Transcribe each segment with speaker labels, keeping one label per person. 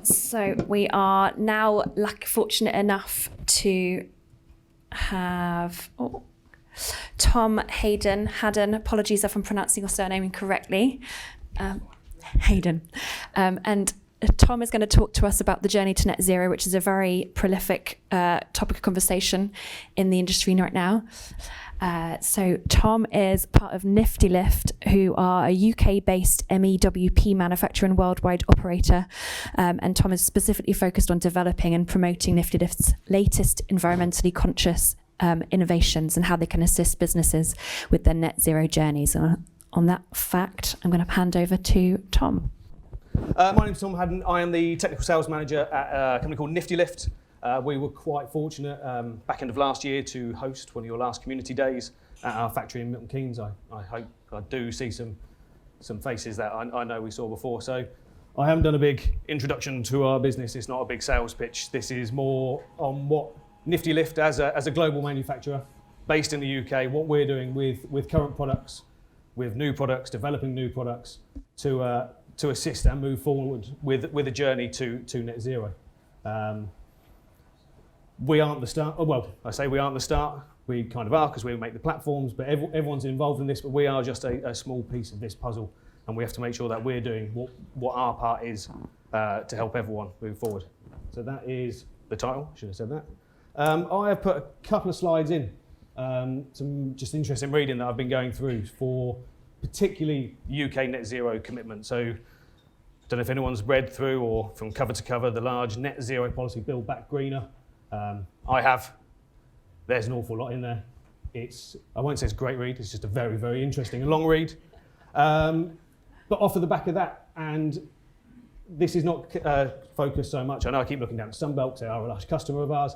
Speaker 1: So we are now fortunate enough to have Tom Hadden, apologies if I'm pronouncing your surname incorrectly, Hadden. And Tom is going to talk to us about the journey to net zero, which is a very prolific topic of conversation in the industry right now. So Tom is part of Niftylift, who are a UK-based MEWP manufacturer and worldwide operator. And Tom is specifically focused on developing and promoting Niftylift's latest environmentally conscious innovations and how they can assist businesses with their net zero journeys. And on that fact, I'm going to hand over to Tom.
Speaker 2: My name's Tom Hadden. I am the technical sales manager at a company called Niftylift. We were quite fortunate back end of last year to host one of your last community days at our factory in Milton Keynes. I hope I do see some faces that I know we saw before. So I haven't done a big introduction to our business. It's not a big sales pitch. This is more on what Niftylift as a global manufacturer based in the UK, what we're doing with current products, with new products, developing new products to assist and move forward with a journey to net zero. We aren't the start. Well, I say we aren't the start. We kind of are because we make the platforms, but everyone's involved in this. But we are just a small piece of this puzzle, and we have to make sure that we're doing what our part is to help everyone move forward. So that is the title. I should have said that. I have put a couple of slides in, some just interesting reading that I've been going through for particularly UK net zero commitment. So I don't know if anyone's read through or from cover to cover the large net zero policy, Build Back Greener. I have. There's an awful lot in there. I won't say it's a great read, it's just a very, very interesting and long read. But off of the back of that, and this is not focused so much, I know I keep looking down at Sunbelt, they are a large customer of ours,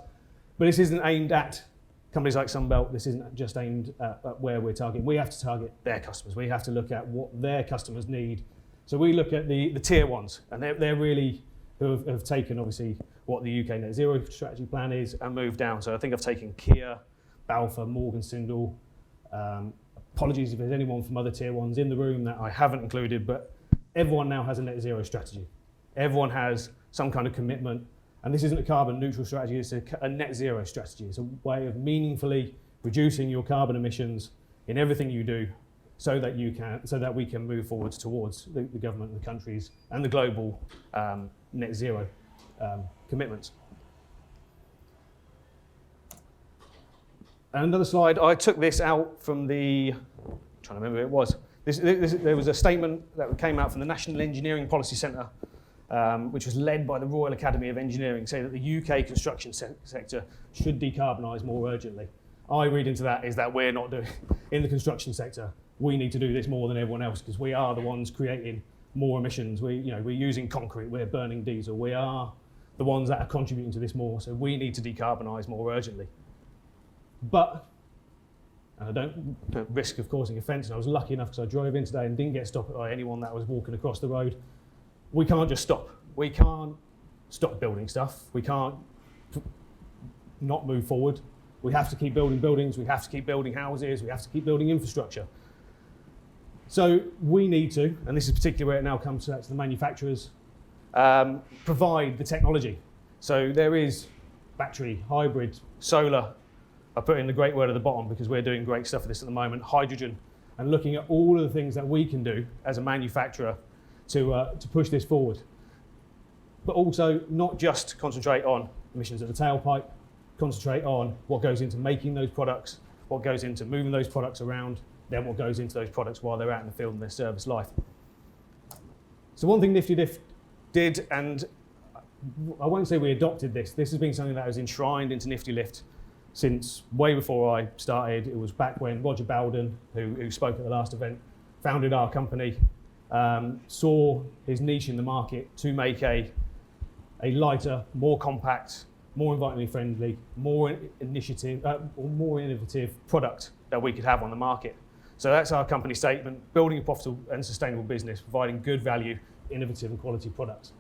Speaker 2: but this isn't aimed at companies like Sunbelt. This isn't just aimed at where we're targeting. We have to target their customers. We have to look at what their customers need. So we look at the tier ones, and they're really who have taken, obviously, what the UK Net Zero strategy plan is and moved down. So I think I've taken Kia, Balfour, Morgan Sindall. Apologies if there's anyone from other tier ones in the room that I haven't included, but everyone now has a net zero strategy. Everyone has some kind of commitment. And this isn't a carbon neutral strategy, it's a net zero strategy. It's a way of meaningfully reducing your carbon emissions in everything you do so that we can move forwards towards the government and the countries and the global net zero commitments. And another slide, I took this out from I'm trying to remember who it was. There was a statement that came out from the National Engineering Policy Centre, which was led by the Royal Academy of Engineering, saying that the UK construction sector should decarbonise more urgently. I read into that is that we're not doing, in the construction sector, we need to do this more than everyone else because we are the ones creating more emissions. We're using concrete, we're burning diesel, we are the ones that are contributing to this more, so we need to decarbonise more urgently. But, and I don't risk of causing offence, and I was lucky enough because I drove in today and didn't get stopped by anyone that was walking across the road. We can't just stop. We can't stop building stuff. We can't not move forward. We have to keep building buildings, we have to keep building houses, we have to keep building infrastructure. So we need to, and this is particularly where it now comes to the manufacturers, provide the technology. So there is battery, hybrid, solar. I put in the great word at the bottom because we're doing great stuff with this at the moment, hydrogen, and looking at all of the things that we can do as a manufacturer to push this forward. But also not just concentrate on emissions at the tailpipe, concentrate on what goes into making those products, what goes into moving those products around, then what goes into those products while they're out in the field in their service life. So one thing Niftylift did, and I won't say we adopted this has been something that was enshrined into Niftylift since way before I started. It was back when Roger Bowden, who spoke at the last event, founded our company, saw his niche in the market to make a lighter, more compact, more environmentally friendly, more innovative product that we could have on the market. So that's our company statement: building a profitable and sustainable business, providing good value, innovative and quality products.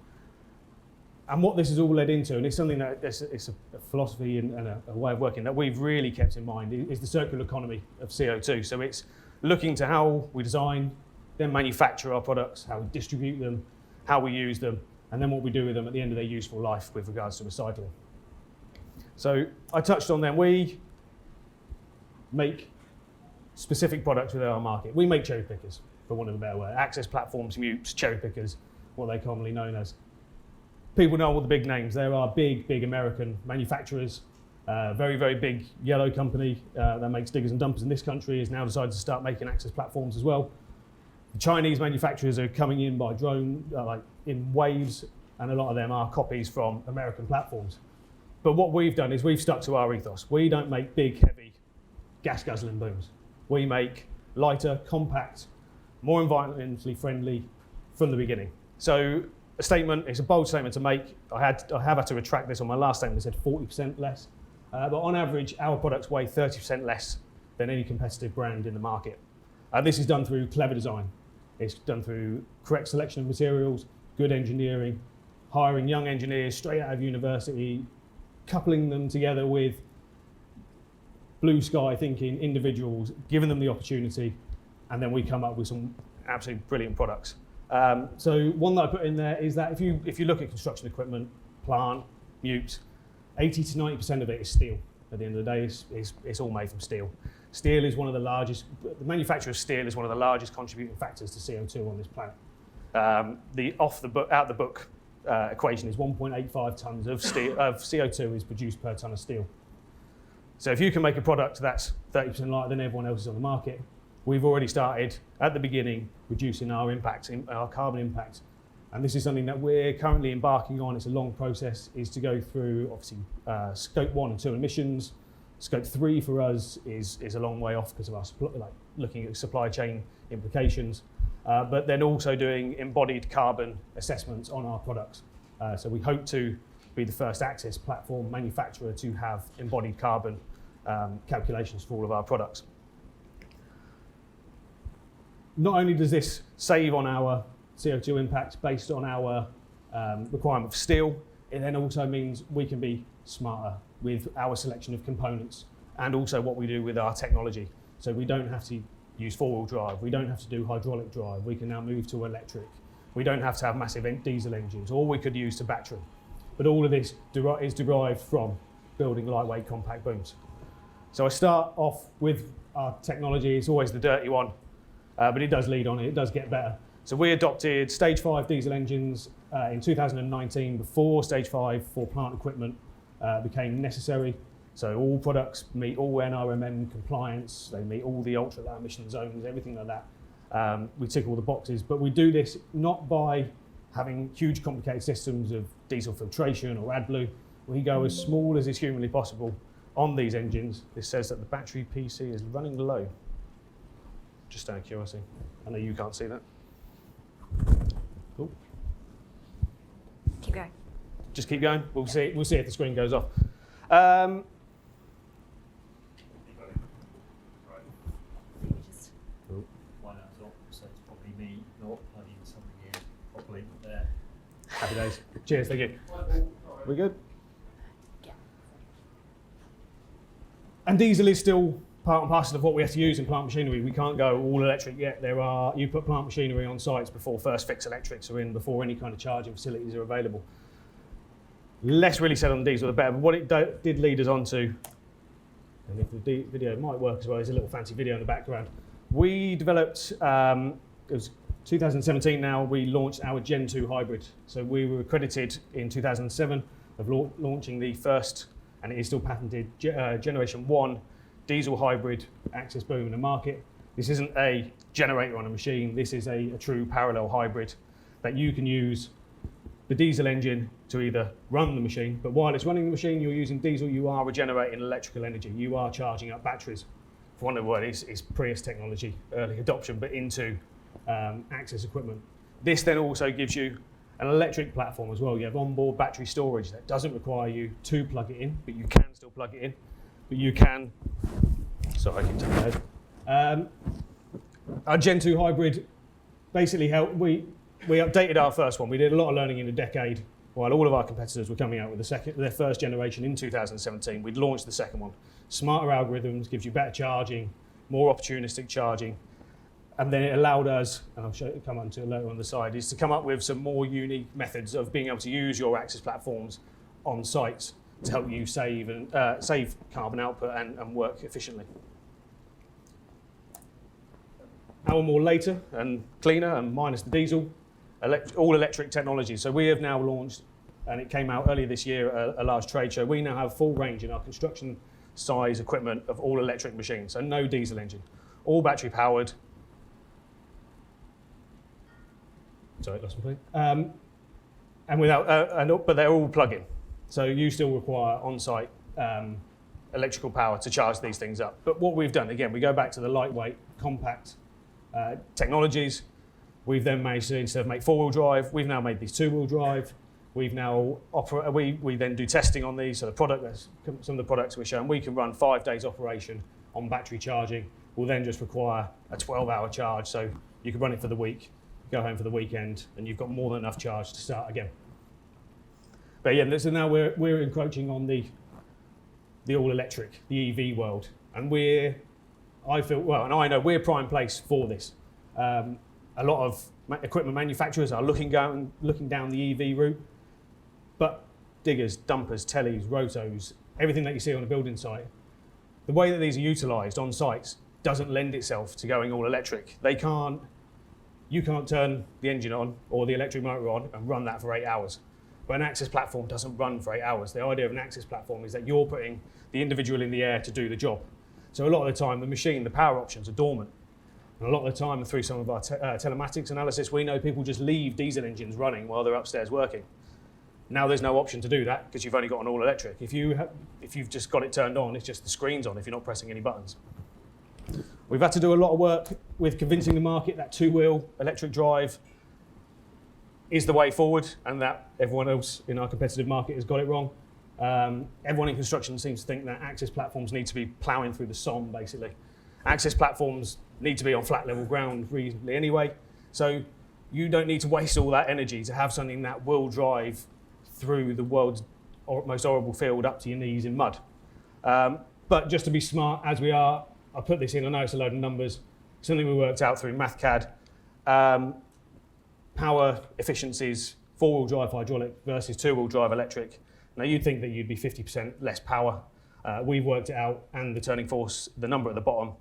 Speaker 2: And what this has all led into, and it's something that it's a philosophy and a way of working that we've really kept in mind, is the circular economy of CO2. So it's looking to how we design, then manufacture our products, how we distribute them, how we use them, and then what we do with them at the end of their useful life with regards to recycling. So I touched on them. We make specific products within our market. We make cherry pickers, for want of a better word. Access platforms, MEWPs, cherry pickers, what they're commonly known as. People know all the big names. There are big American manufacturers. Very, very big yellow company that makes diggers and dumpers in this country has now decided to start making access platforms as well. The Chinese manufacturers are coming in by drone, like in waves, and a lot of them are copies from American platforms. But what we've done is we've stuck to our ethos. We don't make big, heavy, gas-guzzling booms. We make lighter, compact, more environmentally friendly from the beginning. So a statement, it's a bold statement to make. I have had to retract this on my last statement. I said 40% less. But on average, our products weigh 30% less than any competitive brand in the market. This is done through clever design. It's done through correct selection of materials, good engineering, hiring young engineers straight out of university, coupling them together with blue sky thinking individuals, giving them the opportunity, and then we come up with some absolutely brilliant products. So one that I put in there is that if you look at construction equipment, plant, MEWPs, 80 to 90% of it is steel. At the end of the day, it's all made from steel. Steel is one of the largest, the manufacture of steel is one of the largest contributing factors to CO2 on this planet. The out the book equation is 1.85 tons of CO2 is produced per ton of steel. So if you can make a product that's 30% lighter than everyone else is on the market, we've already started at the beginning reducing our impact, our carbon impact. And this is something that we're currently embarking on. It's a long process, is to go through obviously scope 1 and 2 emissions. Scope 3 for us is a long way off because of our looking at supply chain implications, but then also doing embodied carbon assessments on our products. So we hope to be the first access platform manufacturer to have embodied carbon calculations for all of our products. Not only does this save on our CO2 impact based on our requirement for steel, it then also means we can be smarter with our selection of components and also what we do with our technology. So we don't have to use four-wheel drive, we don't have to do hydraulic drive, we can now move to electric. We don't have to have massive diesel engines, or we could use to battery. But all of this is derived from building lightweight compact booms. So I start off with our technology. It's always the dirty one, but it does lead on, it does get better. So we adopted stage 5 diesel engines in 2019 before stage 5 for plant equipment became necessary. So all products meet all NRMM compliance, they meet all the ultra low emission zones, everything like that. We tick all the boxes, but we do this not by having huge complicated systems of diesel filtration or AdBlue. We go as small as is humanly possible on these engines. This says that the battery PC is running low. Just out of curiosity. I know you can't see that. Cool.
Speaker 1: Keep going.
Speaker 2: Just keep going. We'll see if the screen goes off. Happy days. Cheers, thank you. We good?
Speaker 1: Yeah.
Speaker 2: And diesel is still part and parcel of what we have to use in plant machinery. We can't go all electric yet. You put plant machinery on sites before first fix electrics are in, before any kind of charging facilities are available. Less really said on diesel, the better. But what it did lead us on to, and if the video might work as well, there's a little fancy video in the background. We developed, it was 2017 now, we launched our Gen 2 hybrid. So we were accredited in 2007 of launching the first, and it is still patented, Generation 1 diesel hybrid access boom in the market. This isn't a generator on a machine, this is a true parallel hybrid that you can use the diesel engine to either run the machine, but while it's running the machine, you're using diesel, you are regenerating electrical energy, you are charging up batteries. For one of the words, it's Prius technology, early adoption, but into access equipment. This then also gives you an electric platform as well. You have onboard battery storage that doesn't require you to plug it in, but you can still plug it in. But you can, sorry I can turn my head. Our Gen 2 hybrid basically helped, we updated our first one. We did a lot of learning in a decade while all of our competitors were coming out with their first generation in 2017. We'd launched the second one. Smarter algorithms, gives you better charging, more opportunistic charging. And then it allowed us, and I'll come on to it later on the side, is to come up with some more unique methods of being able to use your access platforms on sites to help you save carbon output and work efficiently. Hour more later and cleaner and minus the diesel, all electric technology. So we have now launched, and it came out earlier this year at a large trade show, we now have full range in our construction size equipment of all electric machines, so no diesel engine, all battery powered. Sorry, lost my point. But they're all plug-in, so you still require on-site electrical power to charge these things up. But what we've done, again, we go back to the lightweight, compact technologies. We've then managed to, instead of make four-wheel drive, we've now made these two-wheel drive. We've now we then do testing on these. So some of the products we're showing, we can run 5 days operation on battery charging. We'll then just require a 12-hour charge, so you can run it for the week, go home for the weekend, and you've got more than enough charge to start again. But yeah, so now we're encroaching on the all-electric, the EV world, and I know we're prime place for this. A lot of equipment manufacturers are looking down the EV route, but diggers, dumpers, tellies, rotos, everything that you see on a building site, the way that these are utilised on sites doesn't lend itself to going all electric. You can't turn the engine on or the electric motor on and run that for 8 hours. But an access platform doesn't run for 8 hours. The idea of an access platform is that you're putting the individual in the air to do the job. So a lot of the time, the power options are dormant. And a lot of the time, through some of our telematics analysis, we know people just leave diesel engines running while they're upstairs working. Now there's no option to do that because you've only got an all electric. If you've just got it turned on, it's just the screen's on if you're not pressing any buttons. We've had to do a lot of work with convincing the market that two-wheel electric drive is the way forward, and that everyone else in our competitive market has got it wrong. Everyone in construction seems to think that access platforms need to be ploughing through the Somme, basically. Access platforms need to be on flat level ground reasonably anyway, so you don't need to waste all that energy to have something that will drive through the world's most horrible field up to your knees in mud. But just to be smart, as we are, I put this in, I know it's a load of numbers, something we worked out through MathCAD. Power efficiencies, four-wheel drive hydraulic versus two-wheel drive electric. Now you'd think that you'd be 50% less power. We've worked it out, and the turning force, the number at the bottom,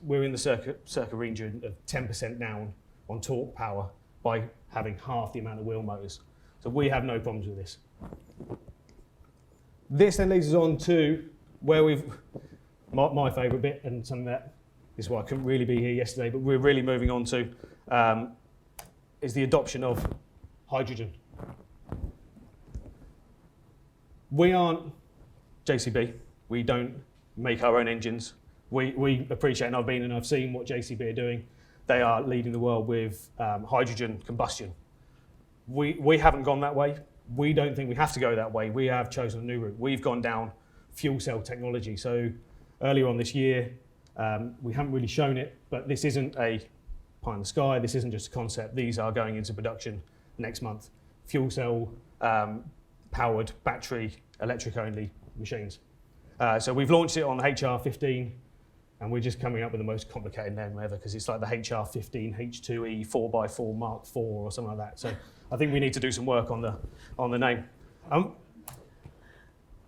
Speaker 2: we're in the circa region of 10% down on torque power by having half the amount of wheel motors. So we have no problems with this. This then leads us on to where my favourite bit, and something that is why I couldn't really be here yesterday, but we're really moving on to, is the adoption of hydrogen. We aren't JCB. We don't make our own engines. We appreciate, and I've seen what JCB are doing. They are leading the world with hydrogen combustion. We haven't gone that way. We don't think we have to go that way. We have chosen a new route. We've gone down fuel cell technology. So earlier on this year, we haven't really shown it, but this isn't a pie in the sky. This isn't just a concept. These are going into production next month. Fuel cell powered battery electric only machines. So we've launched it on HR15, and we're just coming up with the most complicated name ever because it's like the HR15 H2E 4x4 Mark IV or something like that. So I think we need to do some work on the name.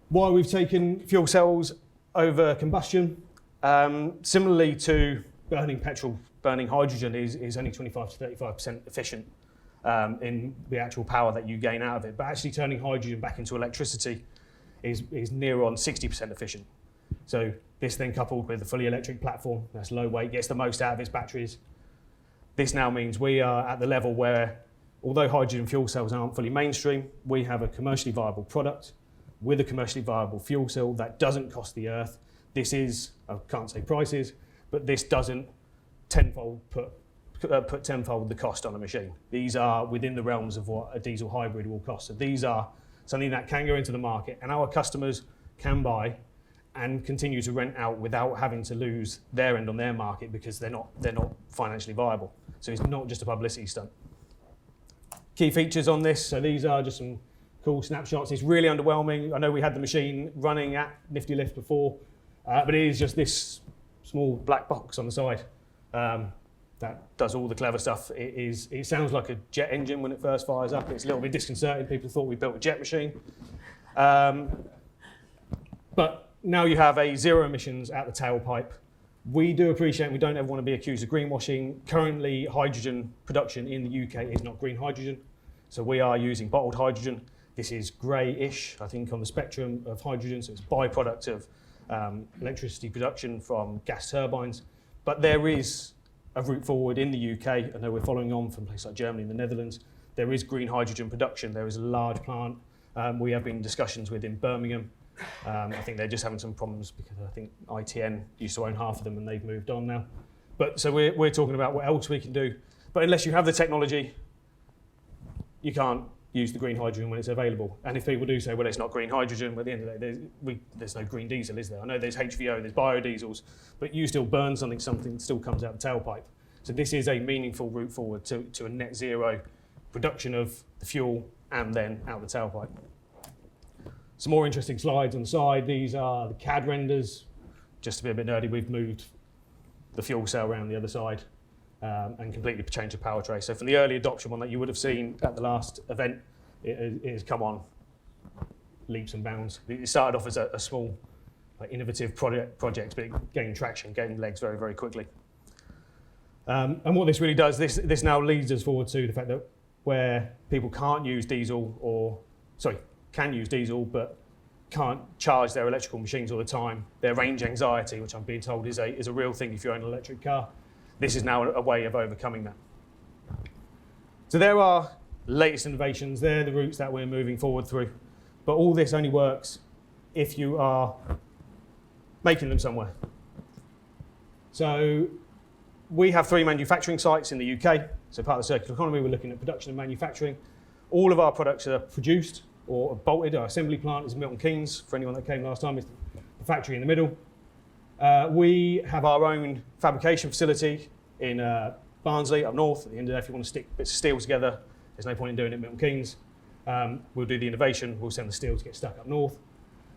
Speaker 2: Why we've taken fuel cells over combustion, similarly to burning petrol, burning hydrogen is only 25 to 35% efficient in the actual power that you gain out of it. But actually turning hydrogen back into electricity is near on 60% efficient. So this then coupled with a fully electric platform that's low weight, gets the most out of its batteries. This now means we are at the level where, although hydrogen fuel cells aren't fully mainstream, we have a commercially viable product with a commercially viable fuel cell that doesn't cost the earth. This is, I can't say prices, but this doesn't put tenfold the cost on a machine. These are within the realms of what a diesel hybrid will cost. So these are something that can go into the market and our customers can buy and continue to rent out without having to lose their end on their market because they're not financially viable. So it's not just a publicity stunt. Key features on this, so these are just some cool snapshots. It's really underwhelming. I know we had the machine running at Niftylift before, but it is just this small black box on the side. that does all the clever stuff. It sounds like a jet engine when it first fires up. It's a little bit disconcerting. People thought we built a jet machine. But now you have a zero emissions at the tailpipe. We do appreciate, we don't ever want to be accused of greenwashing. Currently, hydrogen production in the UK is not green hydrogen. So we are using bottled hydrogen. This is grey-ish, I think, on the spectrum of hydrogen. So it's a byproduct of electricity production from gas turbines. But there is a route forward in the UK. I know we're following on from places like Germany and the Netherlands. There is green hydrogen production. There is a large plant we have been in discussions with in Birmingham. I think they're just having some problems because I think ITN used to own half of them and they've moved on now. But so we're talking about what else we can do. But unless you have the technology, you can't use the green hydrogen when it's available. And if people do say, well, it's not green hydrogen, well, at the end of the day, there's no green diesel, is there? I know there's HVO, there's biodiesels, but you still burn something still comes out the tailpipe. So this is a meaningful route forward to a net zero production of the fuel and then out the tailpipe. Some more interesting slides on the side. These are the CAD renders. Just to be a bit nerdy, we've moved the fuel cell around the other side and completely changed the power tray. So from the early adoption one that you would have seen at the last event, it has come on leaps and bounds. It started off as a small, innovative project, but it gained traction, gained legs very, very quickly. And what this really does, this now leads us forward to the fact that where people can't use diesel can use diesel but can't charge their electrical machines all the time, their range anxiety, which I'm being told is a real thing if you own an electric car. This is now a way of overcoming that. So there are latest innovations, they're the routes that we're moving forward through. But all this only works if you are making them somewhere. So we have 3 manufacturing sites in the UK. So part of the circular economy, we're looking at production and manufacturing. All of our products are produced or bolted. Our assembly plant is Milton Keynes. For anyone that came last time, it's the factory in the middle. We have our own fabrication facility in Barnsley up north. At the end of the day, if you want to stick bits of steel together, there's no point in doing it at Milton Keynes. We'll do the innovation. We'll send the steel to get stuck up north.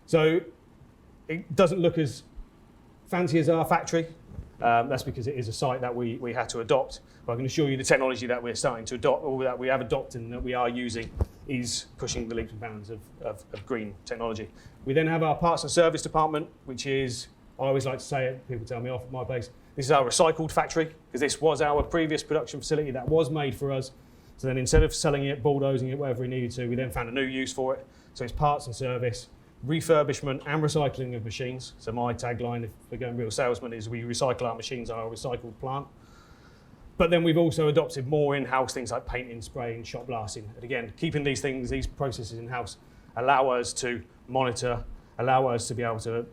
Speaker 2: So it doesn't look as fancy as our factory. That's because it is a site that we had to adopt. But I can assure you the technology that we're starting to adopt, or that we have adopted and that we are using, is pushing the leaps and bounds of green technology. We then have our parts and service department, which is, I always like to say it, people tell me off at my place, this is our recycled factory, because this was our previous production facility that was made for us. So then instead of selling it, bulldozing it, whatever we needed to, we then found a new use for it. So it's parts and service, refurbishment and recycling of machines. So my tagline, if we're going real salesman, is we recycle our machines at our recycled plant. But then we've also adopted more in-house things like painting, spraying, shot blasting. And again, keeping these processes in-house allow us to monitor, allow us to be able to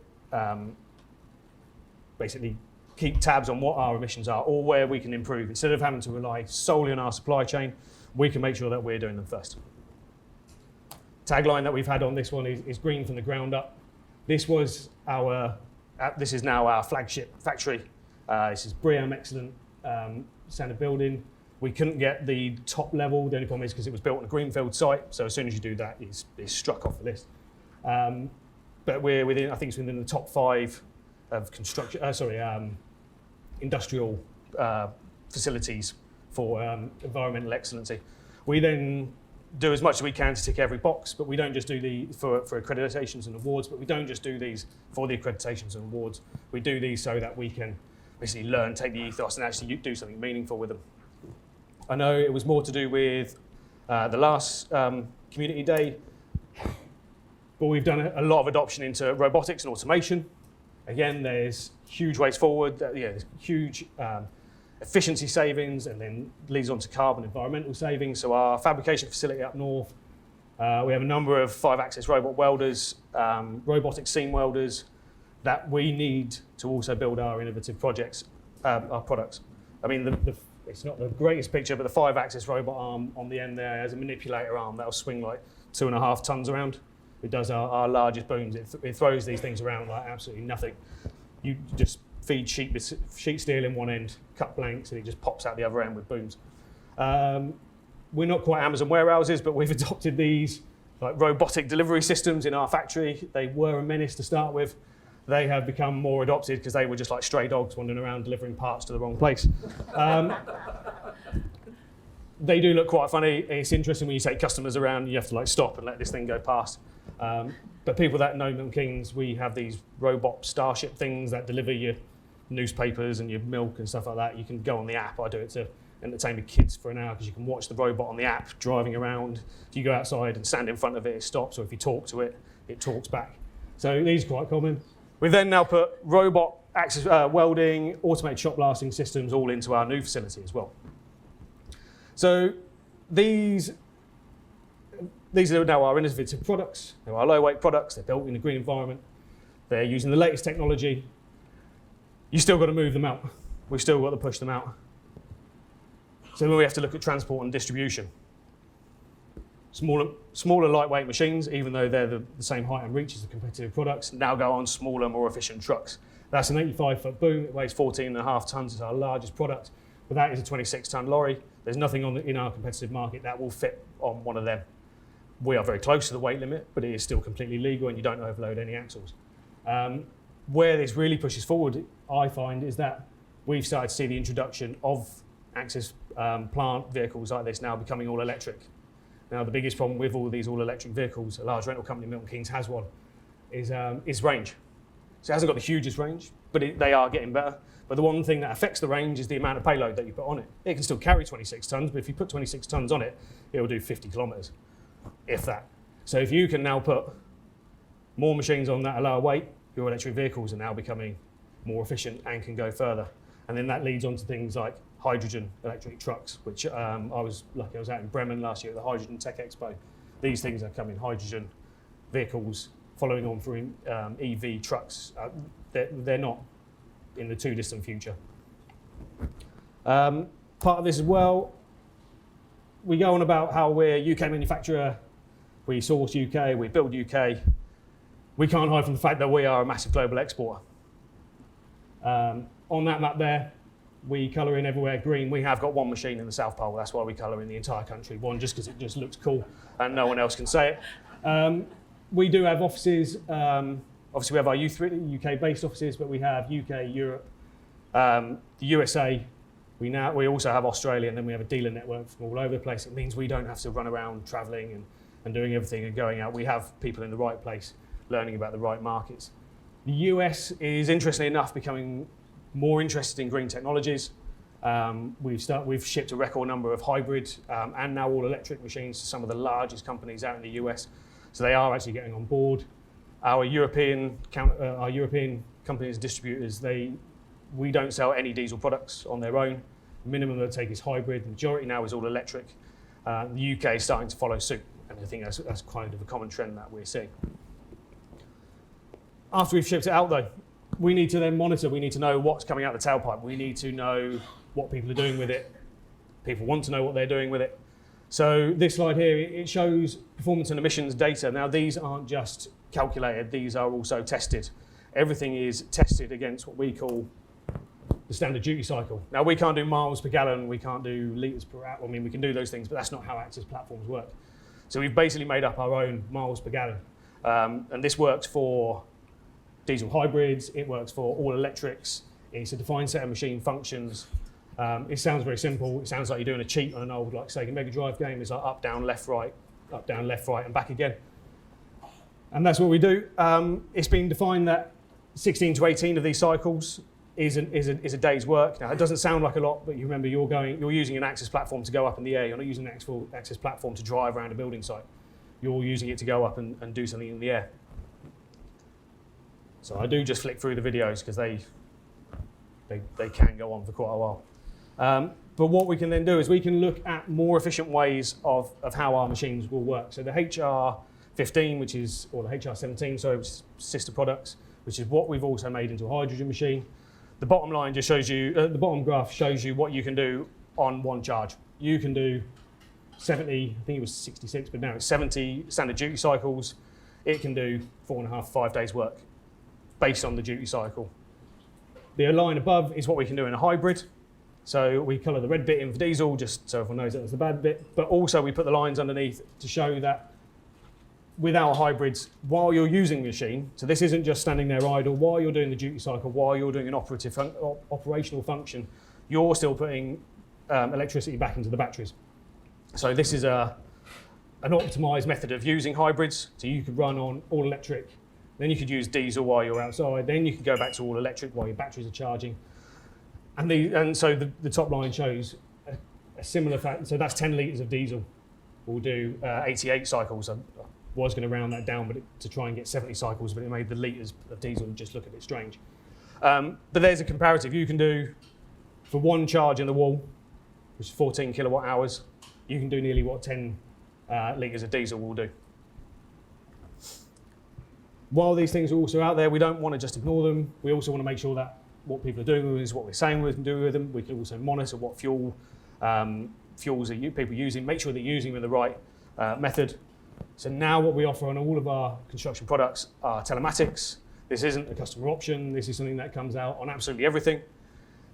Speaker 2: basically keep tabs on what our emissions are or where we can improve. Instead of having to rely solely on our supply chain, we can make sure that we're doing them first. Tagline that we've had on this one is green from the ground up. This is now our flagship factory. This is BREEAM excellent standard building. We couldn't get the top level. The only problem is because it was built on a greenfield site. So as soon as you do that, it's struck off the list. But we're within, I think it's within the top 5 of industrial facilities for environmental excellency. We then do as much as we can to tick every box, but we don't just do for accreditations and awards, but we don't just do these for the accreditations and awards. We do these so that we can basically learn, take the ethos and actually do something meaningful with them. I know it was more to do with the last community day, but we've done a lot of adoption into robotics and automation. Again, there's huge ways forward. There's huge efficiency savings, and then leads on to carbon environmental savings. So our fabrication facility up north, we have a number of 5-axis robot welders, robotic seam welders that we need to also build our innovative projects, our products. I mean, it's not the greatest picture, but the 5-axis robot arm on the end there has a manipulator arm that'll swing like 2.5 tons around. It does our largest booms. It throws these things around like absolutely nothing. You just feed sheet steel in one end, cut blanks, and it just pops out the other end with booms. We're not quite Amazon warehouses, but we've adopted these like robotic delivery systems in our factory. They were a menace to start with. they have become more adopted because they were just like stray dogs wandering around delivering parts to the wrong place. They do look quite funny. It's interesting when you take customers around, you have to like stop and let this thing go past. But people that know Milton Keynes, we have these robot starship things that deliver your newspapers and your milk and stuff like that. You can go on the app. I do it to entertain the kids for an hour because you can watch the robot on the app driving around. If you go outside and stand in front of it, it stops, or if you talk to it, it talks back. So these are quite common. We've then now put robot access, welding, automated shot blasting systems all into our new facility as well. So these are now our innovative products. They're our low-weight products. They're built in a green environment. They're using the latest technology. You still got to move them out. We've still got to push them out. So then we have to look at transport and distribution. Smaller lightweight machines, even though they're the same height and reach as the competitive products, now go on smaller, more efficient trucks. That's an 85-foot boom. It weighs 14.5 tons. It's our largest product. But that is a 26-ton lorry. There's nothing in our competitive market that will fit on one of them. We are very close to the weight limit, but it is still completely legal and you don't overload any axles. Where this really pushes forward, I find, is that we've started to see the introduction of access plant vehicles like this now becoming all electric. Now, the biggest problem with all these all electric vehicles, a large rental company, Milton Keynes, has one, is range. So it hasn't got the hugest range, but they are getting better. But the one thing that affects the range is the amount of payload that you put on it. It can still carry 26 tons, but if you put 26 tons on it, it will do 50 kilometres, if that. So if you can now put more machines on that at lower weight, your electric vehicles are now becoming more efficient and can go further. And then that leads on to things like hydrogen electric trucks, which I was out in Bremen last year at the Hydrogen Tech Expo. These things are coming, hydrogen vehicles, following on from EV trucks. They're not in the too distant future. Part of this as well, we go on about how we're a UK manufacturer, we source UK, we build UK. We can't hide from the fact that we are a massive global exporter. On that map there, we colour in everywhere green. We have got one machine in the South Pole. That's why we colour in the entire country. One, just because it just looks cool and no one else can say it. We do have offices. Obviously, we have our UK-based offices, but we have UK, Europe, the USA. We also have Australia, and then we have a dealer network from all over the place. It means we don't have to run around travelling and doing everything and going out. We have people in the right place learning about the right markets. The US is, interestingly enough, becoming more interested in green technologies. We've shipped a record number of hybrid and now all electric machines to some of the largest companies out in the US. So they are actually getting on board. Our European companies, distributors, we don't sell any diesel products on their own. The minimum they'll take is hybrid. The majority now is all electric. The UK is starting to follow suit, and I think that's kind of a common trend that we're seeing. After we've shipped it out, though, we need to then monitor. We need to know what's coming out the tailpipe. We need to know what people are doing with it. People want to know what they're doing with it. So this slide here, it shows performance and emissions data. Now, these aren't just calculated. These are also tested. Everything is tested against what we call the standard duty cycle. Now, we can't do miles per gallon. We can't do litres per hour. I mean, we can do those things, but that's not how access platforms work. So we've basically made up our own miles per gallon. And this works for diesel hybrids. It works for all electrics. It's a defined set of machine functions. It sounds very simple. It sounds like you're doing a cheat on an old, like Sega Mega Drive game. It's like up, down, left, right, and back again. And that's what we do. It's been defined that 16 to 18 of these cycles is a day's work. Now, it doesn't sound like a lot, but you remember you're using an access platform to go up in the air. You're not using an actual access platform to drive around a building site. You're using it to go up and do something in the air. So I do just flick through the videos because they can go on for quite a while. But what we can then do is we can look at more efficient ways of how our machines will work. So the HR15, or the HR17, which is sister products, which is what we've also made into a hydrogen machine. The bottom line just shows you, the bottom graph shows you what you can do on one charge. You can do 70, I think it was 66, but now it's 70 standard duty cycles. It can do 4.5, 5 days work based on the duty cycle. The line above is what we can do in a hybrid. So we colour the red bit in for diesel, just so everyone knows that was the bad bit. But also we put the lines underneath to show that with our hybrids, while you're using the machine, so this isn't just standing there idle, while you're doing the duty cycle, while you're doing an operational function, you're still putting electricity back into the batteries. So this is an optimized method of using hybrids. So you could run on all electric, then you could use diesel while you're outside, then you could go back to all electric while your batteries are charging. And so the top line shows a similar fact. So that's 10 litres of diesel. We'll do 88 cycles. I was going to round that down to try and get 70 cycles, but it made the litres of diesel just look a bit strange. But there's a comparative. You can do, for one charge in the wall, which is 14 kilowatt hours, you can do nearly what 10 litres of diesel will do. While these things are also out there, we don't want to just ignore them. We also want to make sure that what people are doing with them is what we're saying we can do with them. We can also monitor what fuels are people using, make sure they're using them in the right method. So now what we offer on all of our construction products are telematics. This isn't a customer option. This is something that comes out on absolutely everything.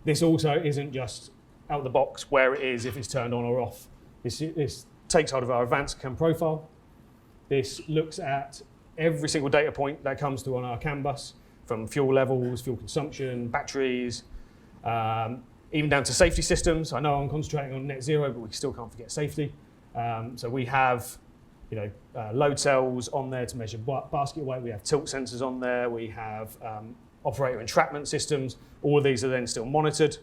Speaker 2: This also isn't just out the box where it is if it's turned on or off. This takes hold of our advanced CAN profile. This looks at every single data point that comes through on our CAN bus, from fuel levels, fuel consumption, batteries, even down to safety systems. I know I'm concentrating on net zero, but we still can't forget safety. So we have load cells on there to measure basket weight. We have tilt sensors on there. We have operator entrapment systems. All of these are then still monitored.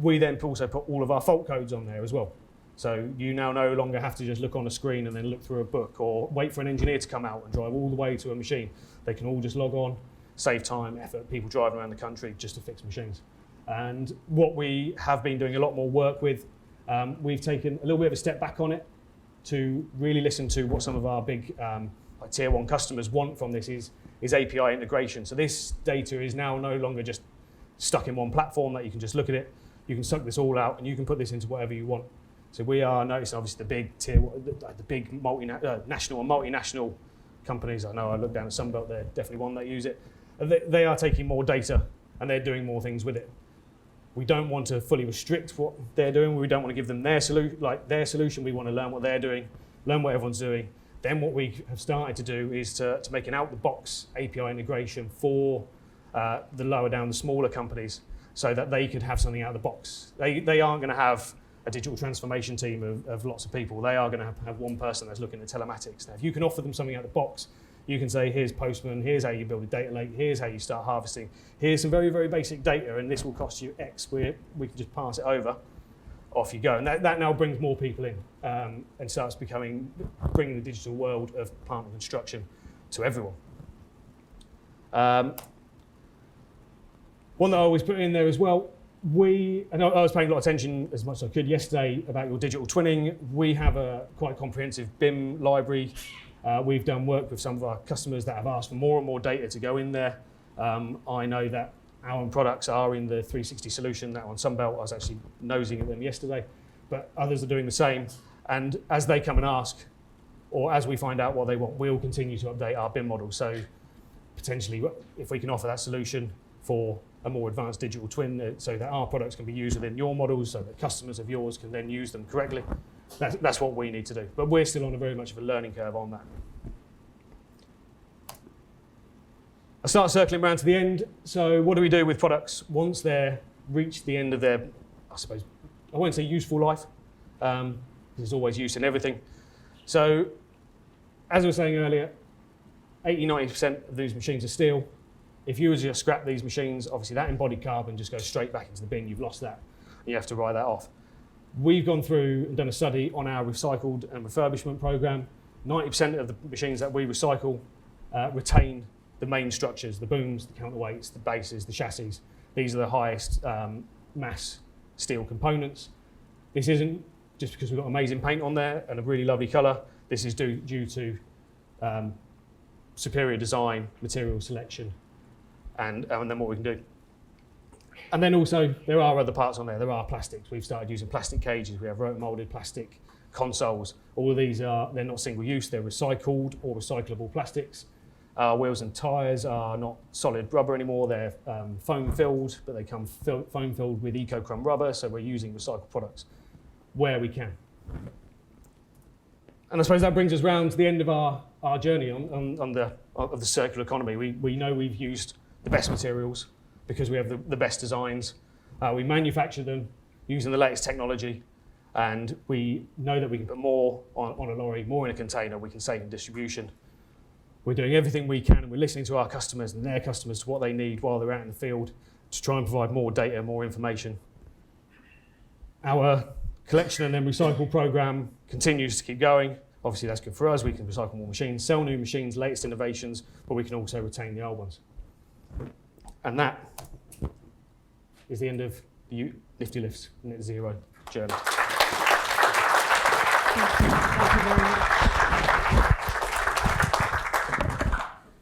Speaker 2: We then also put all of our fault codes on there as well. So you now no longer have to just look on a screen and then look through a book or wait for an engineer to come out and drive all the way to a machine. They can all just log on, save time, effort, people driving around the country just to fix machines. And what we have been doing a lot more work with, we've taken a little bit of a step back on it to really listen to what some of our big like tier one customers want from this is API integration. So this data is now no longer just stuck in one platform that you can just look at it. You can suck this all out and you can put this into whatever you want. So we are noticing obviously the big national and multinational companies. I know I look down at Sunbelt, they're definitely one that use it. They are taking more data and they're doing more things with it. We don't want to fully restrict what they're doing. We don't want to give them their solution. We want to learn what they're doing, learn what everyone's doing. Then what we have started to do is to make an out-the-box API integration for the lower down, the smaller companies, so that they could have something out of the box. They aren't going to have a digital transformation team of lots of people. They are going to have one person that's looking at telematics. Now, if you can offer them something out of the box, you can say, here's Postman, here's how you build a data lake, here's how you start harvesting, here's some very, very basic data, and this will cost you X. We can just pass it over, off you go. And that now brings more people in and starts bringing the digital world of plant and construction to everyone. One that I always put in there as well, and I was paying a lot of attention as much as I could yesterday about your digital twinning. We have a quite comprehensive BIM library. We've done work with some of our customers that have asked for more and more data to go in there. I know that our products are in the 360 solution, that on Sunbelt. I was actually nosing at them yesterday, but others are doing the same. And as they come and ask, or as we find out what they want, we'll continue to update our BIM model. So potentially, if we can offer that solution for a more advanced digital twin so that our products can be used within your models, so that customers of yours can then use them correctly. That's what we need to do. But we're still on a very much of a learning curve on that. I start circling around to the end. So what do we do with products once they're reached the end of their, I suppose, I won't say useful life. There's always use in everything. So as I was saying earlier, 80-90% of these machines are steel. If you were to just scrap these machines, obviously that embodied carbon just goes straight back into the bin. You've lost that. You have to write that off. We've gone through and done a study on our recycled and refurbishment program. 90% of the machines that we recycle retain the main structures, the booms, the counterweights, the bases, the chassis. These are the highest mass steel components. This isn't just because we've got amazing paint on there and a really lovely colour. This is due to superior design, material selection, and then what we can do. And then also, there are other parts on there. There are plastics. We've started using plastic cages. We have roto-molded plastic consoles. All of these they're not single use. They're recycled or recyclable plastics. Wheels and tyres are not solid rubber anymore. They're foam filled, but they come foam filled with eco-chrome rubber. So we're using recycled products where we can. And I suppose that brings us round to the end of our journey on the circular economy. We know we've used the best materials because we have the best designs. We manufacture them using the latest technology, and we know that we can put more on a lorry, more in a container, we can save in distribution. We're doing everything we can, and we're listening to our customers and their customers to what they need while they're out in the field to try and provide more data, more information. Our collection and then recycle program continues to keep going. Obviously that's good for us, we can recycle more machines, sell new machines, latest innovations, but we can also retain the old ones. And that is the end of the Niftylift's Net Zero journey.
Speaker 1: Thank you very much.